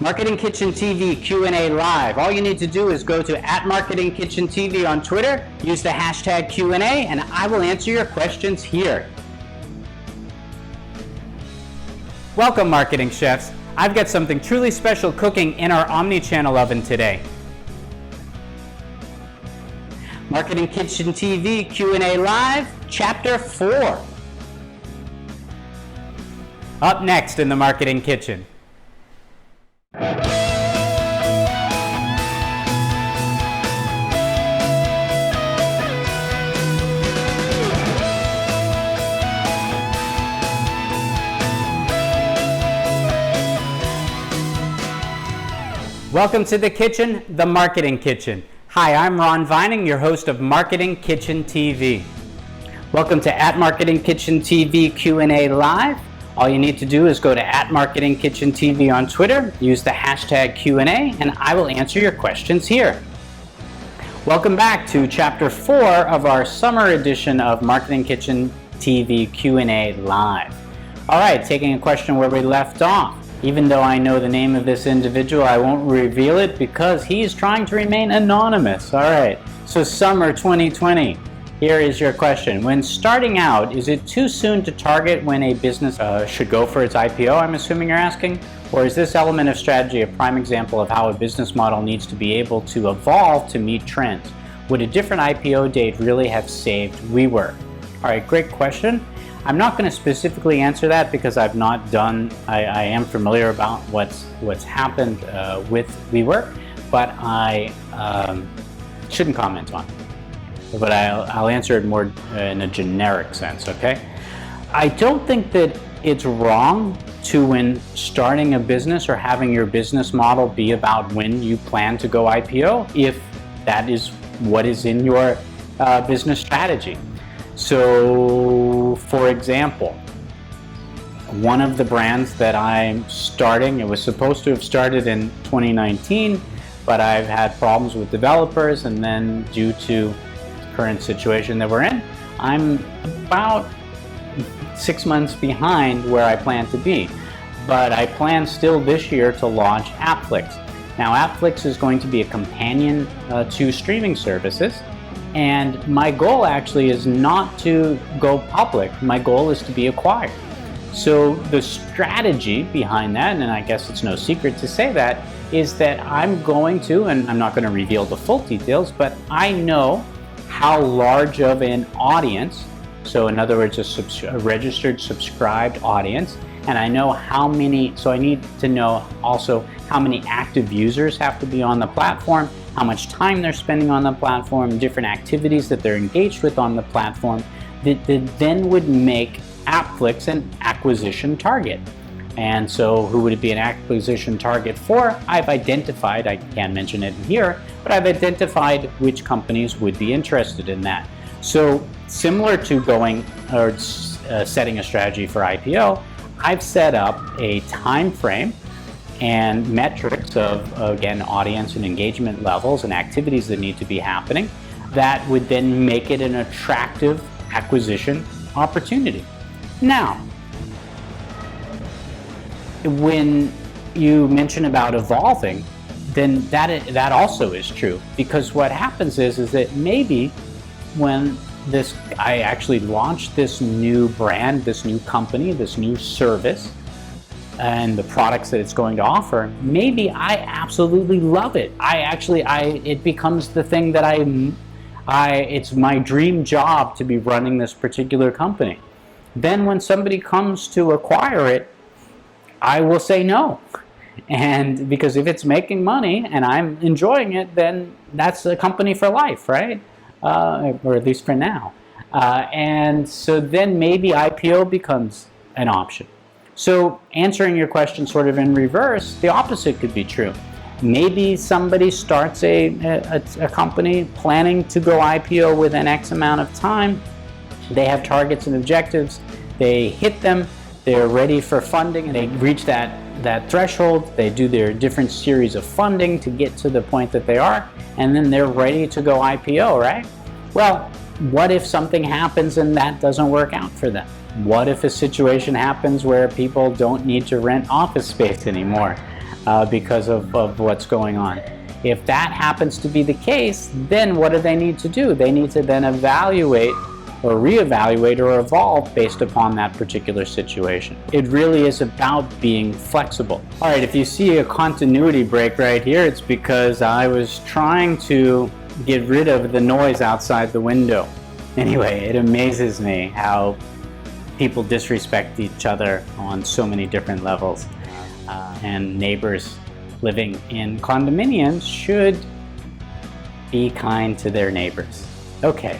Marketing Kitchen TV Q&A Live. All you need to do is go to @MarketingKitchen TV on Twitter, use the hashtag Q&A, and I will answer your questions here. Welcome, marketing chefs. I've got something truly special cooking in our Omni-Channel oven today. Marketing Kitchen TV Q&A Live, Chapter 4. Up next in the Marketing Kitchen. Welcome to the kitchen, the Marketing Kitchen. Hi, I'm Ron Vining, your host of Marketing Kitchen TV. Welcome to @MarketingKitchen TV Q&A Live. All you need to do is go to @MarketingKitchen TV on Twitter, use the hashtag Q&A, and I will answer your questions here. Welcome back to Chapter 4 of our summer edition of Marketing Kitchen TV Q&A Live. All right, taking a question where we left off. Even though I know the name of this individual, I won't reveal it because he's trying to remain anonymous. All right, so summer 2020. Here is your question. When starting out, is it too soon to target when a business should go for its IPO, I'm assuming you're asking? Or is this element of strategy a prime example of how a business model needs to be able to evolve to meet trends? Would a different IPO date really have saved WeWork? All right, great question. I'm not going to specifically answer that because I've not done, I am familiar about what's happened with WeWork, but I shouldn't comment on it. But I'll answer it more in a generic sense, okay? I don't think that it's wrong to, when starting a business or having your business model be about when you plan to go IPO, if that is what is in your business strategy. So, for example, one of the brands that I'm starting, it was supposed to have started in 2019, but I've had problems with developers, and then due to the current situation that we're in, I'm about 6 months behind where I plan to be. But I plan still this year to launch Appflix. Now, Appflix is going to be a companion to streaming services. And my goal actually is not to go public. My goal is to be acquired. So the strategy behind that, and I guess it's no secret to say that, is that I'm going to, and I'm not going to reveal the full details, but I know how large of an audience, so in other words, a registered subscribed audience, and I know how many, so I need to know also how many active users have to be on the platform, how much time they're spending on the platform, different activities that they're engaged with on the platform, that then would make Appflix an acquisition target. And so who would it be an acquisition target for? I've identified, I can't mention it here, but I've identified which companies would be interested in that. So similar to going or setting a strategy for IPO, I've set up a time frame and metrics of, again, audience and engagement levels and activities that need to be happening that would then make it an attractive acquisition opportunity. Now, when you mention about evolving, then that also is true, because what happens is that maybe when I actually launched this new brand, this new company, this new service, and the products that it's going to offer, maybe I absolutely love it. It becomes the thing that it's my dream job to be running this particular company. Then when somebody comes to acquire it, I will say no. And because if it's making money and I'm enjoying it, then that's a company for life, right? Or at least for now. And so then maybe IPO becomes an option. So answering your question sort of in reverse, the opposite could be true. Maybe somebody starts a company planning to go IPO within X amount of time. They have targets and objectives. They hit them. They're ready for funding, and they reach that threshold. They do their different series of funding to get to the point that they are, and then they're ready to go IPO, right? Well, what if something happens and that doesn't work out for them? What if a situation happens where people don't need to rent office space anymore? because of what's going on. If that happens to be the case, then what do they need to do? They need to then evaluate or reevaluate or evolve based upon that particular situation. It really is about being flexible. All right, if you see a continuity break right here, it's because I was trying to get rid of the noise outside the window. Anyway, it amazes me how people disrespect each other on so many different levels. And neighbors living in condominiums should be kind to their neighbors. Okay,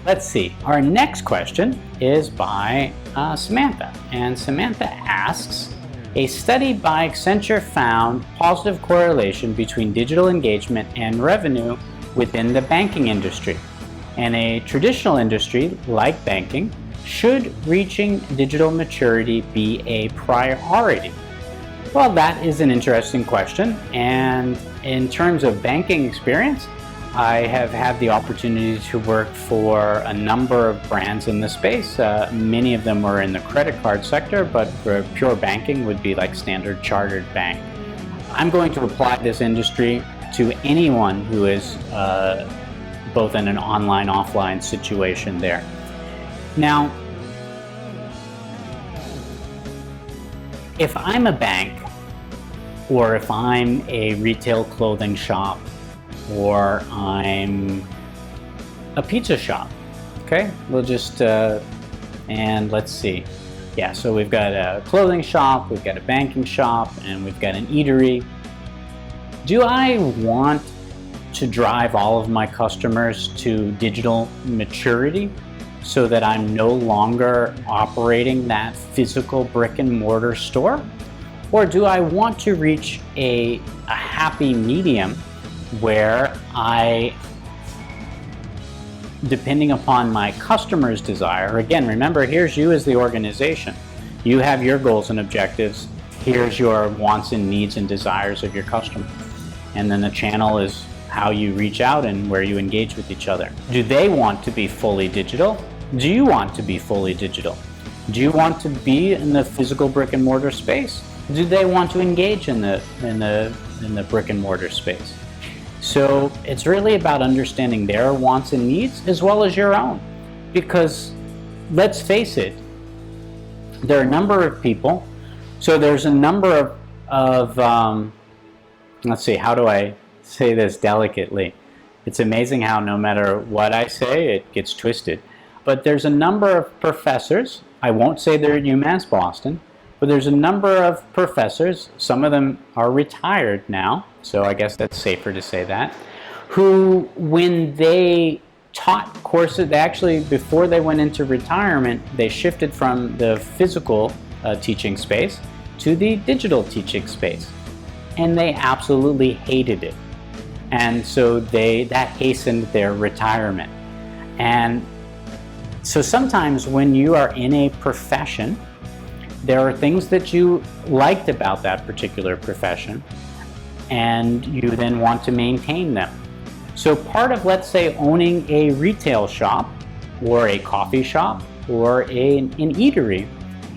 let's see. Our next question is by Samantha. And Samantha asks, a study by Accenture found positive correlation between digital engagement and revenue within the banking industry. And a traditional industry like banking, should reaching digital maturity be a priority? Well, that is an interesting question. And in terms of banking experience, I have had the opportunity to work for a number of brands in the space. Many of them were in the credit card sector, but for pure banking would be like Standard Chartered Bank. I'm going to apply this industry to anyone who is both in an online, offline situation there. Now, if I'm a bank, or if I'm a retail clothing shop, or I'm a pizza shop, okay? We'll just, and let's see. Yeah, so we've got a clothing shop, we've got a banking shop, and we've got an eatery. Do I want to drive all of my customers to digital maturity so that I'm no longer operating that physical brick and mortar store? Or do I want to reach a happy medium where I, depending upon my customer's desire, again, remember, here's you as the organization. You have your goals and objectives. Here's your wants and needs and desires of your customer. And then the channel is how you reach out and where you engage with each other. Do they want to be fully digital? Do you want to be fully digital? Do you want to be in the physical brick and mortar space? Do they want to engage in the brick and mortar space? So it's really about understanding their wants and needs as well as your own. Because let's face it, there are a number of people. So there's a number of let's see, how do I say this delicately? It's amazing how no matter what I say, it gets twisted. But there's a number of professors, I won't say they're at UMass Boston, but there's a number of professors, some of them are retired now, so I guess that's safer to say that, who, when they taught courses, they actually, before they went into retirement, they shifted from the physical teaching space to the digital teaching space. And they absolutely hated it. And so that hastened their retirement. And so sometimes when you are in a profession, there are things that you liked about that particular profession, and you then want to maintain them. So part of, let's say, owning a retail shop, or a coffee shop, or an eatery,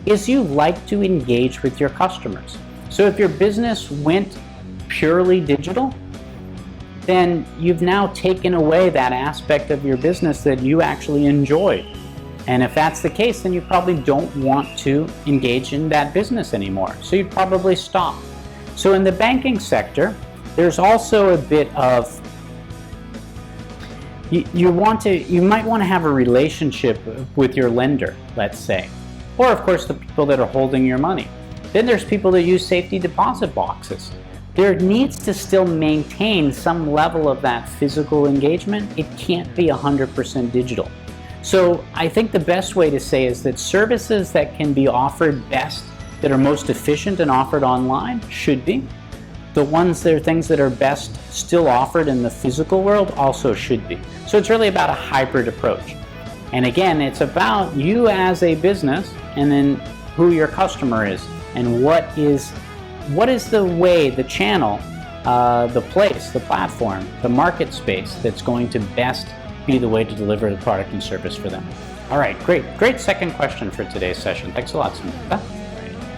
is you like to engage with your customers. So if your business went purely digital, then you've now taken away that aspect of your business that you actually enjoyed. And if that's the case, then you probably don't want to engage in that business anymore. So you'd probably stop. So in the banking sector, there's also a bit of, you might want to have a relationship with your lender, let's say. Or of course the people that are holding your money. Then there's people that use safety deposit boxes. There needs to still maintain some level of that physical engagement. It can't be 100% digital. So I think the best way to say is that services that can be offered best, that are most efficient and offered online, should be. The ones that are things that are best still offered in the physical world also should be. So it's really about a hybrid approach. And again, it's about you as a business and then who your customer is and what is the way, the channel, the place, the platform, the market space that's going to best be the way to deliver the product and service for them. All right, great second question for today's session. Thanks a lot, Samantha.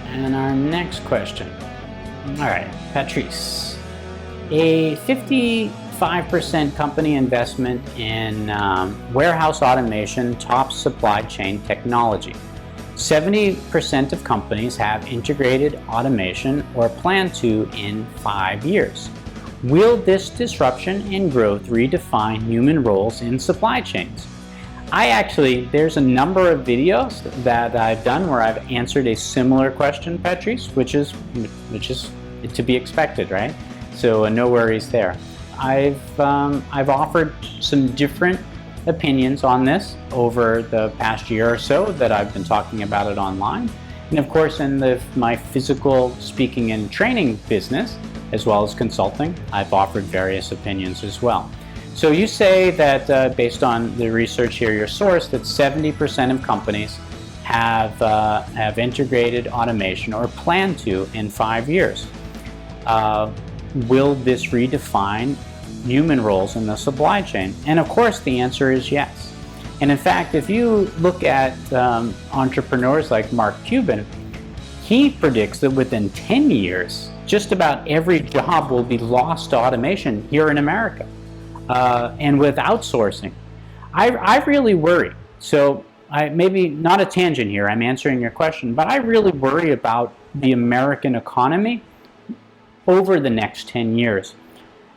And our next question All right, Patrice. A 55% company investment in warehouse automation tops supply chain technology. 70% of companies have integrated automation or plan to in 5 years. Will this disruption and growth redefine human roles in supply chains? There's a number of videos that I've done where I've answered a similar question, Patrice, which is to be expected, right? So no worries there. I've offered some different opinions on this over the past year or so that I've been talking about it online. And of course, in my physical speaking and training business, as well as consulting, I've offered various opinions as well. So you say that based on the research here, your source, that 70% of companies have integrated automation or plan to in 5 years. Will this redefine human roles in the supply chain? And of course, the answer is yes. And in fact, if you look at entrepreneurs like Mark Cuban, he predicts that within 10 years, just about every job will be lost to automation here in America. And with outsourcing, I really worry. So maybe not a tangent here, I'm answering your question, but I really worry about the American economy over the next 10 years.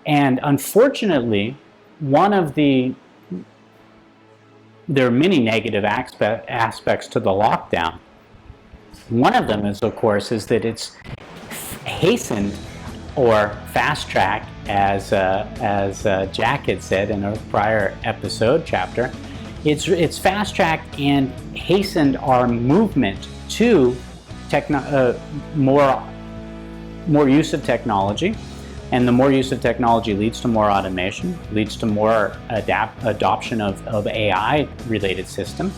And unfortunately, there are many negative aspects to the lockdown. One of them is, of course, is that it's hastened or fast-tracked, as Jack had said in a prior episode chapter. It's fast-tracked and hastened our movement to more use of technology, and the more use of technology leads to more automation, leads to more adoption of AI-related systems,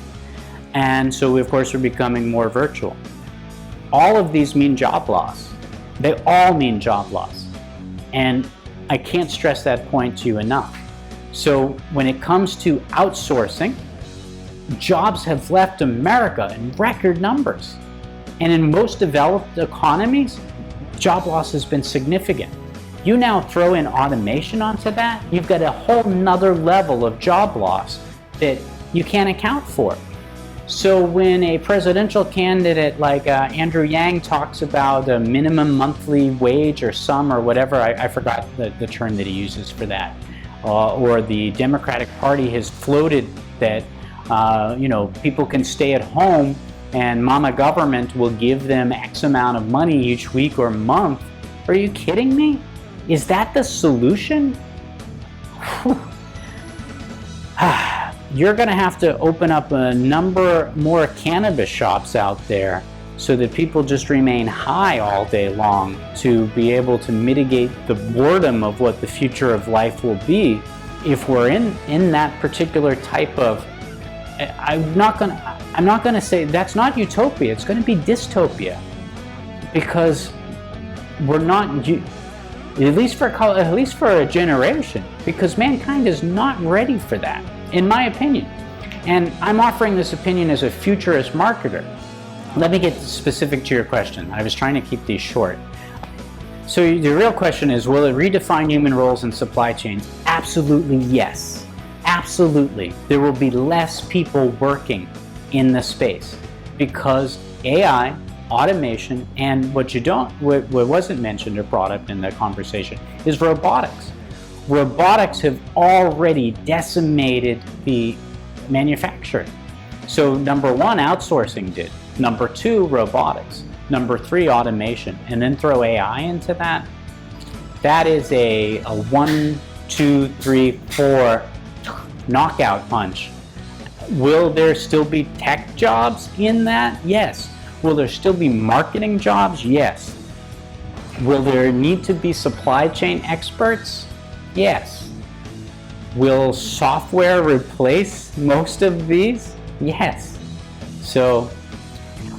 and so of course we're becoming more virtual. All of these mean job loss. They all mean job loss, and I can't stress that point to you enough. So when it comes to outsourcing, jobs have left America in record numbers, and in most developed economies, job loss has been significant. You now throw in automation onto that, you've got a whole nother level of job loss that you can't account for. So when a presidential candidate like Andrew Yang talks about a minimum monthly wage or sum or whatever, I forgot the term that he uses for that, or the Democratic Party has floated that people can stay at home and mama government will give them X amount of money each week or month. Are you kidding me? Is that the solution? You're going to have to open up a number more cannabis shops out there so that people just remain high all day long to be able to mitigate the boredom of what the future of life will be if we're in that particular type of. I'm not going to say that's not utopia. It's going to be dystopia, because we're not, at least for a generation, because mankind is not ready for that, in my opinion. And I'm offering this opinion as a futurist marketer. Let me get specific to your question. I was trying to keep these short. So the real question is, will it redefine human roles in supply chains? Absolutely yes. Absolutely. There will be less people working in the space because AI, automation, and what wasn't mentioned or brought up in the conversation is robotics. Robotics have already decimated the manufacturing. So number one, outsourcing did. Number two, robotics. Number three, automation. And then throw AI into that. That is a 1, 2, 3, 4 knockout punch. Will there still be tech jobs in that? Yes. Will there still be marketing jobs? Yes. Will there need to be supply chain experts? Yes. Will software replace most of these? Yes. So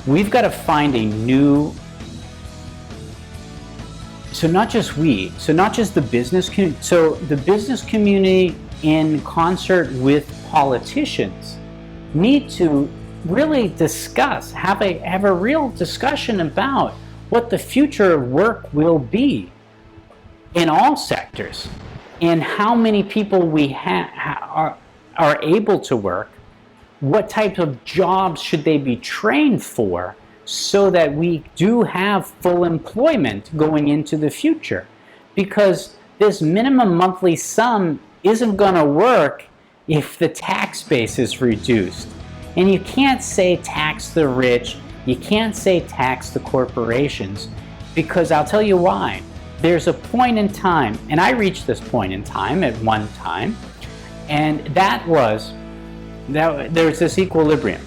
we've got to find a new, not just the business community, so the business community in concert with politicians need to really discuss, have a real discussion about what the future of work will be in all sectors, and how many people we are able to work, what type of jobs should they be trained for, so that we do have full employment going into the future. Because this minimum monthly sum isn't going to work if the tax base is reduced. And you can't say tax the rich, you can't say tax the corporations, because I'll tell you why. There's a point in time, and I reached this point in time at one time, and there's this equilibrium.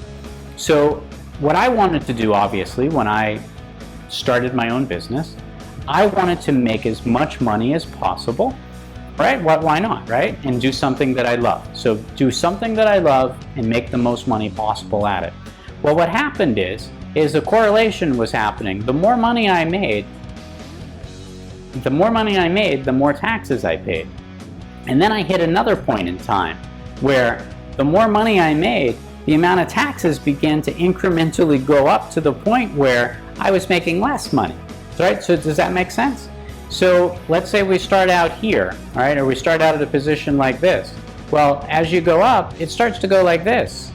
So what I wanted to do, obviously, when I started my own business, I wanted to make as much money as possible, right? Why not, right? And do something that I love. So do something that I love and make the most money possible at it. Well, what happened is a correlation was happening. The more money I made, the more taxes I paid. And then I hit another point in time where the more money I made, the amount of taxes began to incrementally go up to the point where I was making less money. Right? So does that make sense? So let's say we start out here, all right, or we start out at a position like this. Well, as you go up, it starts to go like this.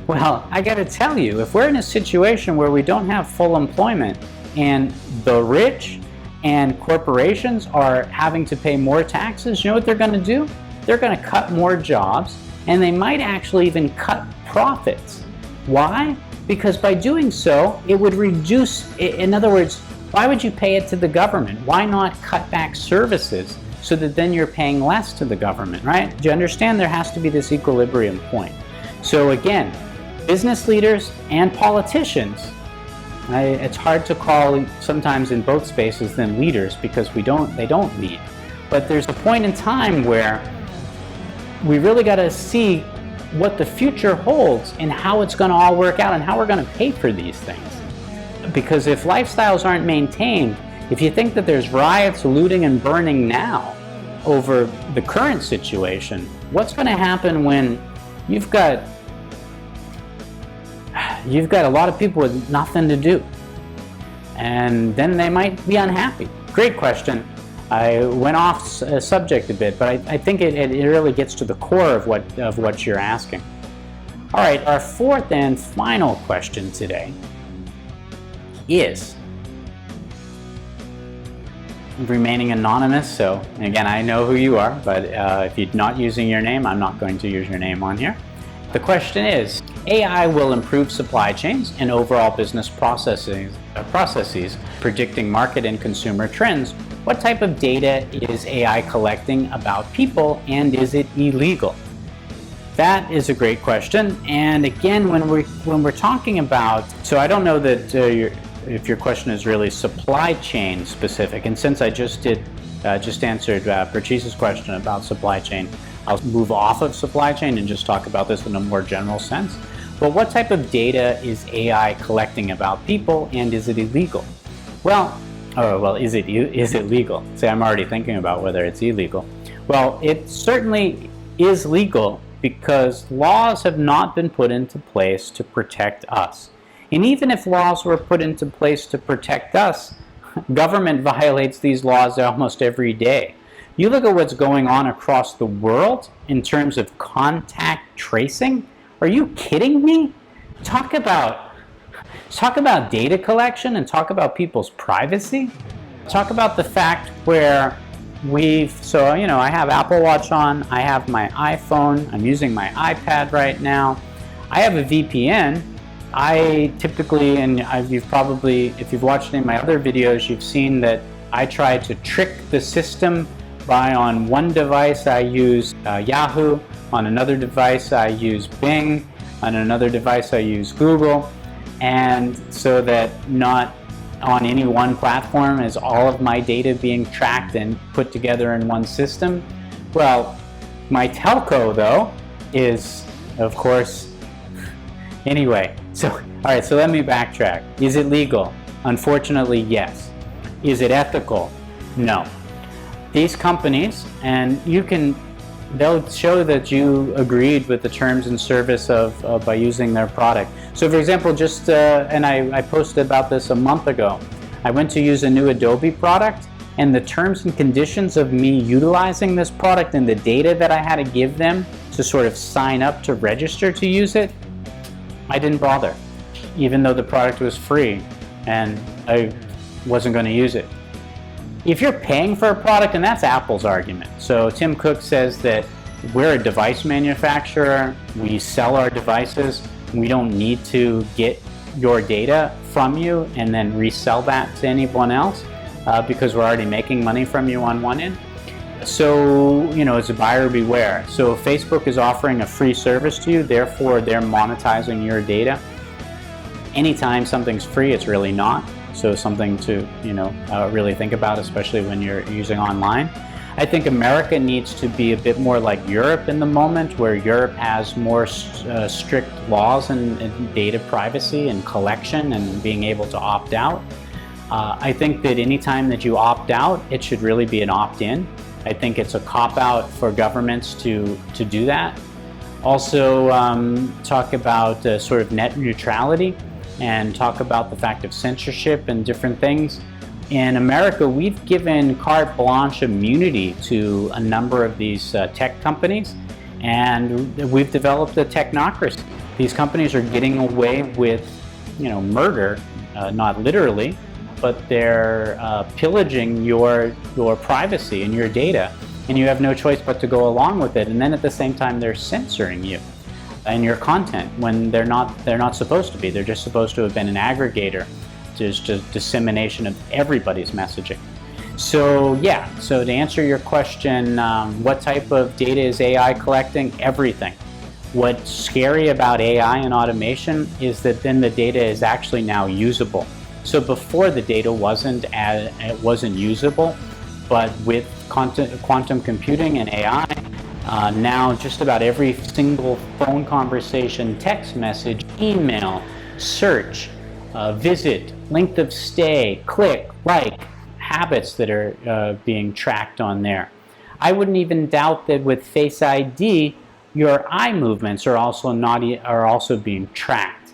Well, I got to tell you, if we're in a situation where we don't have full employment and the rich and corporations are having to pay more taxes, you know what they're going to do? They're going to cut more jobs, and they might actually even cut profits. Why? Because by doing so, it would reduce, in other words, why would you pay it to the government? Why not cut back services so that then you're paying less to the government, right? Do you understand? There has to be this equilibrium point. So again, business leaders and politicians, it's hard to call sometimes in both spaces them leaders, because they don't lead. But there's a point in time where we really got to see what the future holds and how it's going to all work out and how we're going to pay for these things. Because if lifestyles aren't maintained, if you think that there's riots, looting, and burning now over the current situation, what's going to happen when you've got a lot of people with nothing to do? And then they might be unhappy. Great question. I went off subject a bit, but I think it really gets to the core of what you're asking. All right, our fourth and final question today is remaining anonymous. So again, I know who you are, but if you're not using your name, I'm not going to use your name on here. The question is, AI will improve supply chains and overall business processes, predicting market and consumer trends. What type of data is AI collecting about people, and is it illegal? That is a great question. And again, when we're talking about, so I don't know that if your question is really supply chain specific, and since I just answered Prachisa's question about supply chain, I'll move off of supply chain and just talk about this in a more general sense. But what type of data is AI collecting about people, and is it illegal? Is it legal? See, I'm already thinking about whether it's illegal. Well, it certainly is legal, because laws have not been put into place to protect us. And even if laws were put into place to protect us, government violates these laws almost every day. You look at what's going on across the world in terms of contact tracing. Are you kidding me? Talk about data collection and talk about people's privacy. Talk about the fact where I have Apple Watch on, I have my iPhone, I'm using my iPad right now. I have a VPN. I typically, if you've watched any of my other videos, you've seen that I try to trick the system by, on one device I use Yahoo, on another device I use Bing, on another device I use Google, and so that not on any one platform is all of my data being tracked and put together in one system. Well, my telco though is, of course, anyway, all right, so let me backtrack. Is it legal? Unfortunately, yes. Is it ethical? No. These companies, and they'll show that you agreed with the terms and service by using their product. So for example, and I posted about this a month ago, I went to use a new Adobe product, and the terms and conditions of me utilizing this product and the data that I had to give them to sort of sign up to register to use it, I didn't bother, even though the product was free and I wasn't going to use it. If you're paying for a product, and that's Apple's argument. So Tim Cook says that we're a device manufacturer, we sell our devices, we don't need to get your data from you and then resell that to anyone else because we're already making money from you on one end. So, it's a buyer beware. So Facebook is offering a free service to you, therefore they're monetizing your data. Anytime something's free, it's really not. So something to, really think about, especially when you're using online. I think America needs to be a bit more like Europe in the moment, where Europe has more strict laws and data privacy and collection and being able to opt out. I think that anytime that you opt out, it should really be an opt-in. I think it's a cop-out for governments to do that. Also, talk about sort of net neutrality and talk about the fact of censorship and different things. In America, we've given carte blanche immunity to a number of these tech companies, and we've developed a technocracy. These companies are getting away with, murder, not literally, but they're pillaging your privacy and your data, and you have no choice but to go along with it. And then at the same time, they're censoring you and your content when they're not supposed to be. They're just supposed to have been an aggregator. There's just dissemination of everybody's messaging. So to answer your question, what type of data is AI collecting? Everything. What's scary about AI and automation is that then the data is actually now usable. So before, the data wasn't usable, but with quantum computing and AI, now just about every single phone conversation, text message, email, search, visit, length of stay, click, like, habits that are being tracked on there. I wouldn't even doubt that with Face ID, your eye movements are also being tracked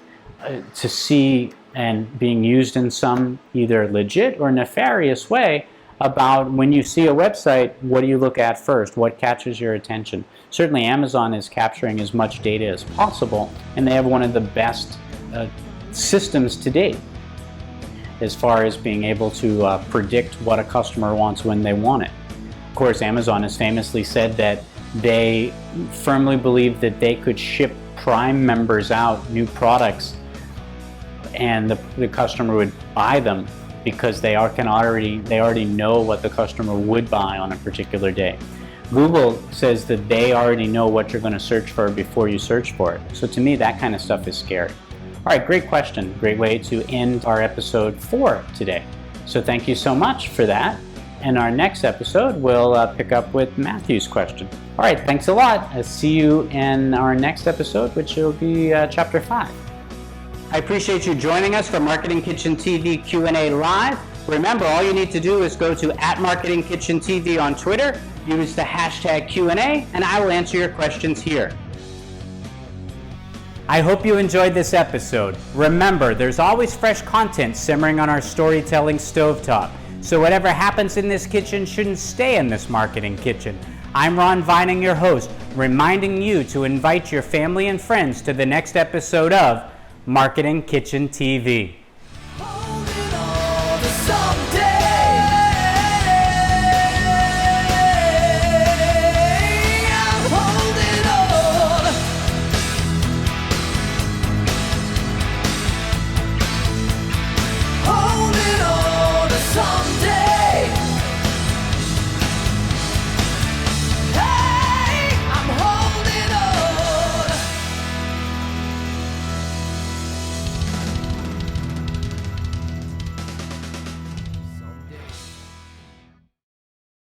to see and being used in some either legit or nefarious way about when you see a website, what do you look at first? What catches your attention? Certainly Amazon is capturing as much data as possible, and they have one of the best systems to date as far as being able to predict what a customer wants when they want it. Of course, Amazon has famously said that they firmly believe that they could ship Prime members out new products and the customer would buy them because they already know what the customer would buy on a particular day. Google says that they already know what you're going to search for before you search for it. So to me, that kind of stuff is scary. All right, great question. Great way to end our episode 4 today. So thank you so much for that. And our next episode, we'll pick up with Matthew's question. All right, thanks a lot. I'll see you in our next episode, which will be Chapter 5. I appreciate you joining us for Marketing Kitchen TV Q&A Live. Remember, all you need to do is go to @MarketingKitchenTV on Twitter, use the hashtag Q&A, and I will answer your questions here. I hope you enjoyed this episode. Remember, there's always fresh content simmering on our storytelling stovetop. So whatever happens in this kitchen shouldn't stay in this marketing kitchen. I'm Ron Vining, your host, reminding you to invite your family and friends to the next episode of Marketing Kitchen TV.